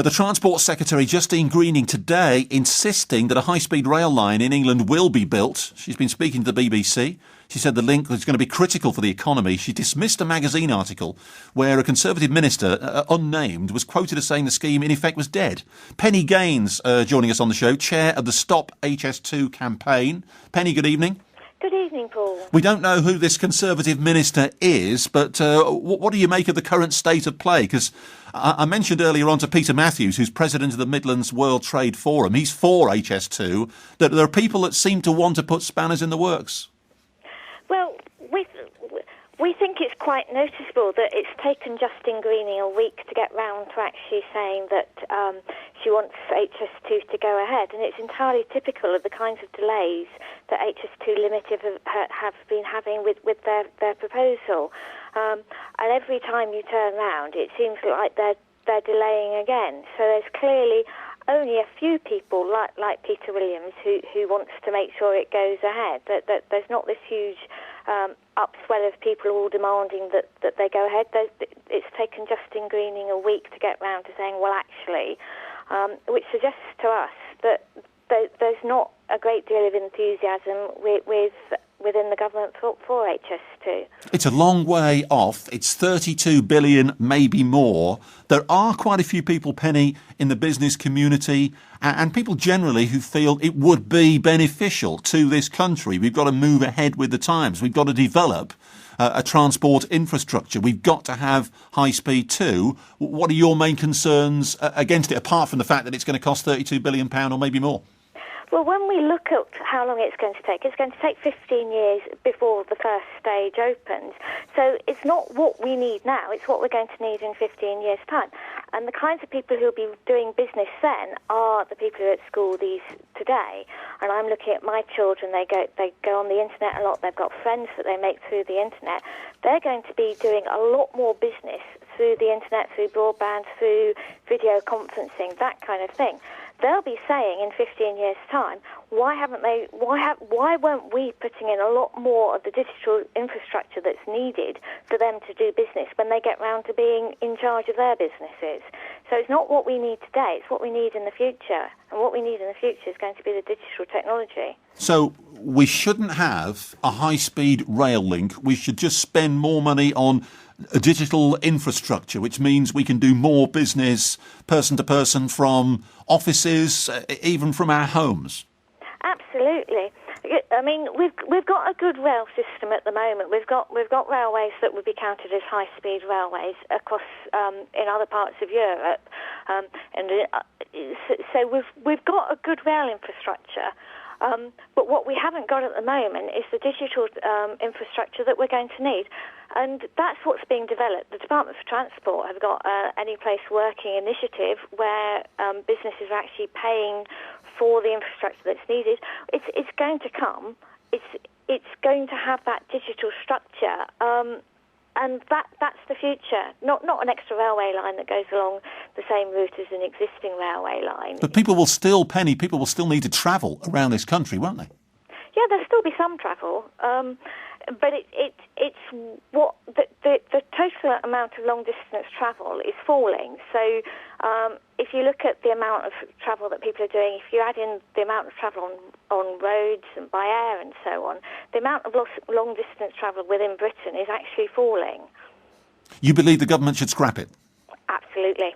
The Transport Secretary, Justine Greening, today insisting that a high-speed rail line in England will be built. She's been speaking to the BBC. She said the link was going to be critical for the economy. She dismissed a magazine article where a Conservative minister, unnamed, was quoted as saying the scheme in effect was dead. Penny Gaines joining us on the show, chair of the StopHS2 campaign. Penny, good evening. Good evening, Paul. We don't know who this Conservative minister is, but what do you make of the current state of play? Because I mentioned earlier on to Peter Matthews, who's president of the Midlands World Trade Forum. He's for HS2, that there are people that seem to want to put spanners in the works. Well, we think it's quite noticeable that it's taken Justine Greening a week to get round to actually saying that she wants HS2 to go ahead, and it's entirely typical of the kinds of delays that HS2 Limited have been having with their proposal. And every time you turn round, it seems like they're delaying again. So there's clearly only a few people like Peter Williams who wants to make sure it goes ahead. That there's not this huge upswell of people all demanding that they go ahead. It's taken Justine Greening a week to get round to saying, well, actually, which suggests to us that there's not a great deal of enthusiasm within the government for HS2. It's a long way off. It's 32 billion, maybe more. There are quite a few people, Penny, in the business community and people generally who feel it would be beneficial to this country. We've got to move ahead with the times. We've got to develop a transport infrastructure. We've got to have high speed too. What are your main concerns against it, apart from the fact that it's going to cost £32 billion or maybe more? Well, when we look at how long it's going to take 15 years before the first stage opens. So it's not what we need now, it's what we're going to need in 15 years' time. And the kinds of people who will be doing business then are the people who are at school today. And I'm looking at my children, they go on the internet a lot, they've got friends that they make through the internet. They're going to be doing a lot more business through the internet, through broadband, through video conferencing, that kind of thing. They'll be saying in 15 years' time, why weren't we putting in a lot more of the digital infrastructure that's needed for them to do business when they get round to being in charge of their businesses? So it's not what we need today, it's what we need in the future. And what we need in the future is going to be the digital technology. So we shouldn't have a high-speed rail link. We should just spend more money on a digital infrastructure, which means we can do more business person to person from offices, even from our homes. Absolutely. I mean, we've got a good rail system at the moment. We've got railways that would be counted as high-speed railways across in other parts of Europe, so we've got a good rail infrastructure. But what we haven't got at the moment is the digital infrastructure that we're going to need. And that's what's being developed. The Department for Transport have got Any Place Working initiative where businesses are actually paying for the infrastructure that's needed. It's going to come. It's going to have that digital structure. And that's the future, not an extra railway line that goes along the same route as an existing railway line. But people will still need to travel around this country, won't they? Yeah, there'll still be some travel, but it's what the total amount of long distance travel is falling. So if you look at the amount of travel that people are doing, if you add in the amount of travel on roads and by air and so on, the amount of long distance travel within Britain is actually falling. You believe the government should scrap it? Absolutely.